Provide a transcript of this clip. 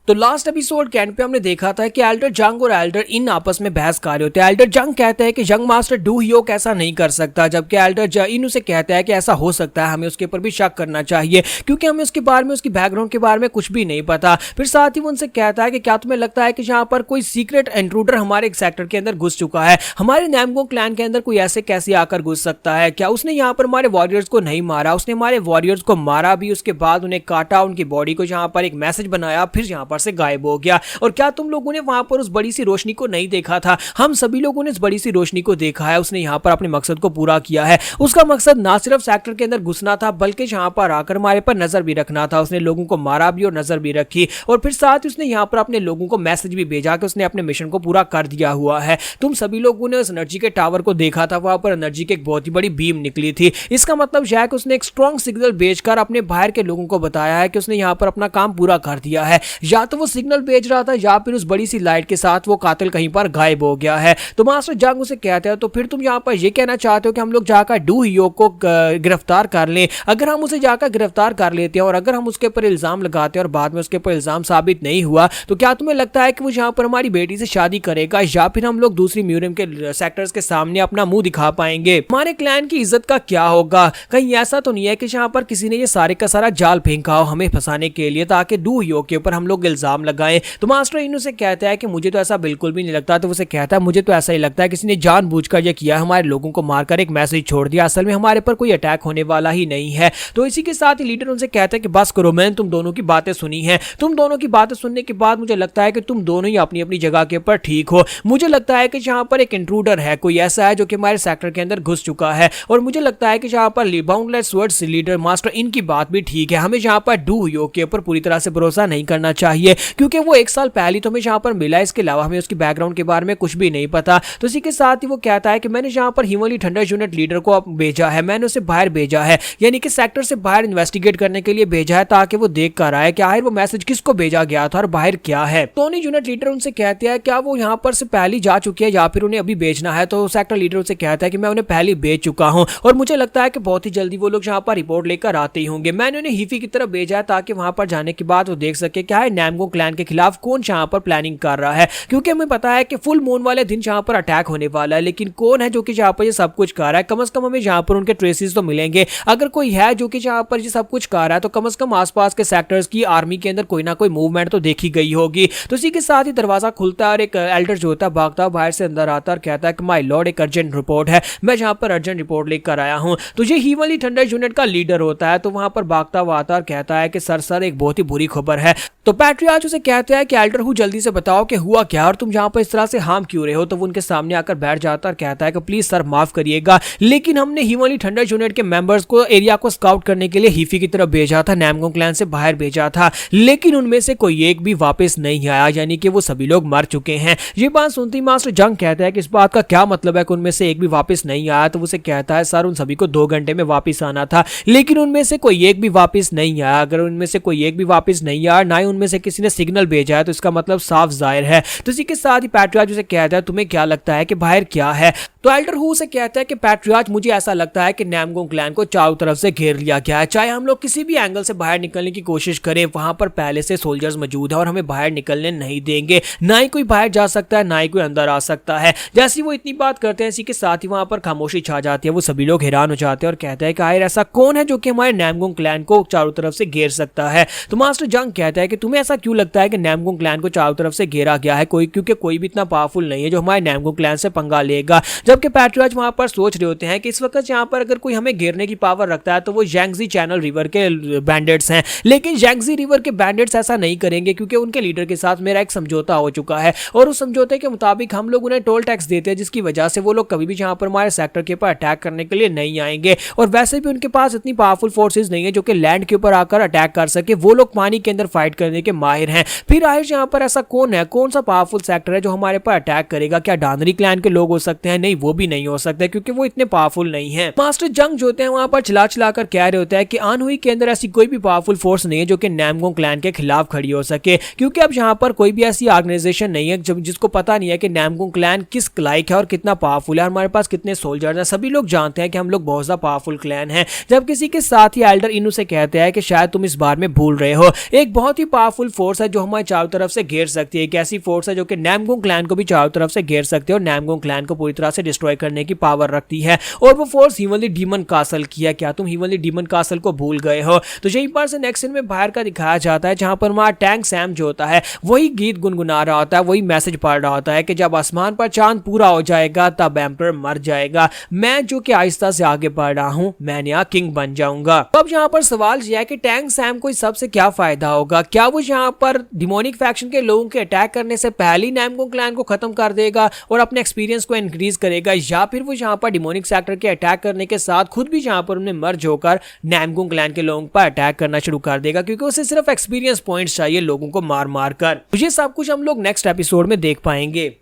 तो last episode के and पे हमने देखा था कि एल्डर जंग और एल्डर इन आपस में बहस कर रहे होते हैं। एल्डर जंग कहते हैं कि यंग मास्टर डू हियोक ऐसा नहीं कर सकता, जबकि एल्डर इन उसे कहता है कि ऐसा हो सकता है, हमें उसके ऊपर भी शक करना चाहिए क्योंकि हमें उसके बारे में, उसकी बैकग्राउंड के बारे में कुछ भी नहीं पता। फिर साथ ही वो उनसे कहता है कि क्या तुम्हें लगता है कि यहाँ पर कोई सीक्रेट इंट्रूडर हमारे एक सेक्टर के अंदर घुस चुका है, हमारे नैमगोंग क्लैन के अंदर कोई ऐसे कैसे आकर घुस सकता है? क्या उसने यहाँ पर हमारे वॉरियर्स को नहीं मारा? उसने हमारे वॉरियर्स को मारा भी, उसके बाद उन्हें काटा, उनकी बॉडी को यहाँ पर एक मैसेज बनाया, फिर यहाँ पर से गायब हो गया। और क्या तुम लोगों ने वहां पर उस बड़ी सी रोशनी को नहीं देखा था? हम सभी लोगों ने इस बड़ी सी रोशनी को देखा है। उसने यहां पर अपने मकसद को पूरा किया है। उसका मकसद ना सिर्फ सेक्टर के अंदर घुसना था, बल्कि यहां पर आकर हमारे पर नजर भी रखना था। उसने लोगों को मारा भी और नजर भी रखी, और फिर साथ ही उसने यहां पर अपने लोगों को मैसेज भी भेजा कि उसने अपने मिशन को पूरा कर दिया हुआ है। तुम सभी लोगों ने उस एनर्जी के टावर को देखा था, वहां पर एनर्जी की एक बहुत ही बड़ी बीम निकली थी। इसका मतलब यह है कि उसने एक स्ट्रॉन्ग सिग्नल भेजकर अपने बाहर के लोगों को बताया है कि उसने यहां पर अपना काम पूरा कर दिया है। या तो वो सिग्नल भेज रहा था या फिर उस बड़ी सी लाइट के साथ वो कातिल कहीं पर गायब हो गया है। तो मास्टर जंग उसे कहते हैं, तो फिर तुम यहाँ पर ये कहना चाहते हो कि हम लोग जाकर डू हियोक को गिरफ्तार कर लें? अगर हम उसे जाकर गिरफ्तार कर लेते हैं और अगर हम उसके ऊपर इल्जाम लगाते हैं और बाद में उसके ऊपर इल्जाम साबित नहीं हुआ, तो क्या तुम्हें लगता है कि वो यहाँ पर हमारी बेटी से शादी करेगा, या फिर हम लोग दूसरी म्यूजियम के सेक्टर्स के सामने अपना मुंह दिखा पाएंगे? हमारे क्लैन की इज्जत का क्या होगा? कहीं ऐसा तो नहीं है कि यहाँ पर किसी ने ये सारे का सारा जाल फेंका हो हमें फंसाने के लिए, ताकि डू हियोक के ऊपर हम लोग इल्जाम लगाएं? तो मास्टर इन उसे कहता है कि मुझे तो ऐसा बिल्कुल भी नहीं लगता। तो उसे कहता है, मुझे तो ऐसा ही लगता है किसी ने जानबूझकर यह किया, हमारे लोगों को मारकर एक मैसेज छोड़ दिया, असल में हमारे पर कोई अटैक होने वाला ही नहीं है। तो इसी के साथ ही लीडर उनसे कहता है कि बस करो, मैंने तुम दोनों की बातें सुनी हैं। तुम दोनों की बातें सुनने के बाद मुझे लगता है कि तुम दोनों ही अपनी अपनी जगह के ऊपर ठीक हो। मुझे लगता है कि यहाँ पर एक इंट्रूडर है, कोई ऐसा है जो कि हमारे सेक्टर के अंदर घुस चुका है, और मुझे लगता है कि यहाँ पर बाउंडलेस स्वर्ड्स लीडर मास्टर इनकी बात भी ठीक है। हमें यहाँ पर डू हियोक के ऊपर पूरी तरह से भरोसा नहीं करना चाहिए, क्योंकि वो एक साल पहले तो हमें यहाँ पर मिला, इसके अलावा हमें उसकी बैकग्राउंड के बारे में कुछ भी नहीं पता। तो इसी के साथ ही वो कहता है कि मैंने यहाँ पर हिमली थंडर यूनिट लीडर को भेजा है, मैंने उसे बाहर भेजा है, यानी कि सेक्टर से बाहर इन्वेस्टिगेट करने के लिए भेजा है, ताकि वो देख कर आए कि आखिर वो मैसेज किसको भेजा गया था और बाहर क्या है। टोनी यूनिट लीडर उनसे कहते हैं क्या वो यहाँ पर से पहले जा चुके हैं या फिर उन्हें अभी भेजना है? तो सेक्टर लीडर उनसे कहता है कि मैं उन्हें पहले भेज चुका हूँ, और मुझे लगता है कि बहुत ही जल्दी वो लोग यहाँ पर रिपोर्ट लेकर आते ही होंगे। मैंने उन्हें हीफी की तरफ भेजा है ताकि वहां पर जाने के बाद वो देख सके क्या है नैमगोंग क्लैन के खिलाफ कौन यहाँ पर प्लानिंग कर रहा है, क्योंकि हमें पता है कि फुल मून वाले दिन यहाँ पर अटैक होने वाला है, लेकिन कौन है जो कि यहाँ पर ये सब कुछ कर रहा है? कम से कम हमें यहाँ पर उनके ट्रेसेस तो मिलेंगे। अगर कोई है जो कि यहाँ पर ये सब कुछ कर रहा है, तो कम से कम आसपास के सेक्टर्स की आर्मी के अंदर कोई ना कोई मूवमेंट तो देखी गई होगी। तो इसी के साथ ही दरवाजा खुलता है और एक एल्डर जो होता है भागता बाहर से अंदर आता है और कहता है कि माय लॉर्ड, एक अर्जेंट रिपोर्ट है, मैं यहाँ पर अर्जेंट रिपोर्ट लेकर आया हूँ। तो ये हीवली थंडर यूनिट का लीडर होता है, तो वहां पर भागता हुआ आता है और कहता है कि सर एक बहुत ही बुरी खबर है। तो पैट्रियार्च उसे कहते हैं कि एल्डर हूँ, जल्दी से बताओ कि हुआ क्या और तुम यहाँ पर इस तरह से हार्म क्यों रहे हो? तो वो उनके सामने आकर बैठ जाता है और कहता है कि प्लीज सर माफ करिएगा, लेकिन हमने हिमली थंडर यूनिट के मेंबर्स को एरिया को स्काउट करने के लिए हीफी की तरफ भेजा था, नैमगोंग क्लैन से बाहर भेजा था, लेकिन उनमें से कोई एक भी वापस नहीं आया, यानी कि वो सभी लोग मर चुके हैं। ये बात सुनती मास्टर जंग कहता है कि इस बात का क्या मतलब है कि उनमें से एक भी वापस नहीं आया? तो उसे कहता है सर उन सभी को 2 घंटे में वापस आना था, लेकिन उनमें से कोई एक भी वापस नहीं आया। अगर उनमें से कोई एक भी वापस नहीं आया, ना ही उनमें से किसी ने सिग्नल भेजा है, तो इसका मतलब साफ जाहिर है। तो इसी के साथ ही पैट्रियार्च उसे कहता है तुम्हें क्या लगता है कि बाहर क्या है? तो एल्डर हू से कहता है कि पैट्रियार्च, मुझे ऐसा लगता है कि नैमगोंग क्लैन को चारों तरफ से घेर लिया गया है। चाहे हम लोग किसी भी एंगल से बाहर निकलने की कोशिश करें, वहां पर पहले से सोल्जर्स मौजूद है और हमें बाहर निकलने नहीं देंगे। ना ही कोई बाहर जा सकता है, ना ही कोई अंदर आ सकता है। जैसे ही वो इतनी बात करते हैं, इसी के साथ ही वहां पर खामोशी छा जाती है। वो सभी लोग हैरान हो जाते हैं और कहते हैं कि आखिर ऐसा कौन है जो कि हमारे नैमगोंग क्लैन को चारों तरफ से घेर सकता है? तो मास्टर जंग कहता है कि तुम्हें ऐसा क्यों लगता है कि नैमगोंग क्लैन को चारों तरफ से घेरा गया है? क्योंकि कोई भी इतना पावरफुल नहीं है जो हमारे नैमगोंग क्लैन से पंगा लेगा। जबकि पैट्रियार्च वहां पर सोच रहे होते हैं कि इस वक्त यहाँ पर अगर कोई हमें घेरने की पावर रखता है तो वो यांगजी चैनल रिवर के बैंडिट्स हैं, लेकिन यांगजी रिवर के बैंडिट्स ऐसा नहीं करेंगे, क्योंकि उनके लीडर के साथ मेरा एक समझौता हो चुका है, और उस समझौते के मुताबिक हम लोग उन्हें टोल टैक्स देते हैं, जिसकी वजह से वो लोग कभी भी यहाँ पर हमारे सेक्टर के ऊपर अटैक करने के लिए नहीं आएंगे। और वैसे भी उनके पास इतनी पावरफुल फोर्सेज नहीं है जो कि लैंड के ऊपर आकर अटैक कर सके, वो लोग पानी के अंदर फाइट करने के माहिर हैं। फिर आखिर यहाँ पर ऐसा कौन है, कौन सा पावरफुल सेक्टर है जो हमारे पर अटैक करेगा? क्या डानरी क्लैन के लोग हो सकते हैं? नहीं, वो भी नहीं हो सकते, क्योंकि वो इतने पावरफुल नहीं है। मास्टर जंग जो होते हैं वहां पर चिल्ला चिल्लाकर कह रहे होते हैं कि आनहुई के अंदर ऐसी कोई भी पावरफुल फोर्स नहीं है जो कि नैमगोंग क्लैन के खिलाफ खड़ी हो सके, क्योंकि अब यहाँ पर कोई भी ऐसी ऑर्गेनाइजेशन नहीं है जिसको पता नहीं है कि नैमगोंग क्लैन किस लायक है और कितना पावरफुल है, हमारे पास कितने सोल्जर्स हैं। सभी लोग जानते हैं कि हम लोग बहुत ज्यादा पावरफुल क्लैन हैं। जब किसी के साथ ही एल्डर इन उसे कहते हैं कि शायद तुम इस बार में भूल रहे हो, एक बहुत ही पावरफुल फोर्स है जो हमारे चारों तरफ से घेर सकती है, एक ऐसी फोर्स है जो कि नामगुंग क्लैन को भी चारों तरफ से घेर सकती है और नामगुंग क्लैन को पूरी तरह से डिस्ट्रॉय करने की पावर रखती है। और वो फोर्स हीवनली डीमन कासल की है। क्या तुम हीवनली डीमन कासल को भूल गए हो? तो यहीं पर से नेक्स्ट सीन में बाहर का दिखाया जाता है जहां पर हमारा टैंक सैम जो होता है वही गीत गुनगुना रहा होता है, वही मैसेज पढ़ रहा होता है कि जब आसमान पर चांद पूरा हो जाएगा तब एम्परर मर जाएगा, मैं जो कि आहिस्ता से आगे बढ़ रहा हूं, मैं नया किंग बन जाऊंगा। तो अब यहाँ पर सवाल यह है कि टैंक सैम को इस सबसे क्या फायदा होगा? क्या वो यहाँ पर डिमोनिक फैक्शन के लोगों के अटैक करने से पहले ही नामगुंग क्लैन को खत्म कर देगा और अपने एक्सपीरियंस को इंक्रीज करेगा, या फिर वो यहाँ पर डिमोनिक सेक्टर के अटैक करने के साथ खुद भी यहाँ पर उन्हें मर्ज होकर नामगुंग क्लैन के लोगों पर अटैक करना शुरू कर देगा, क्योंकि उसे सिर्फ एक्सपीरियंस पॉइंट्स चाहिए लोगों को मार मार कर। ये सब कुछ हम लोग नेक्स्ट एपिसोड में देख पाएंगे।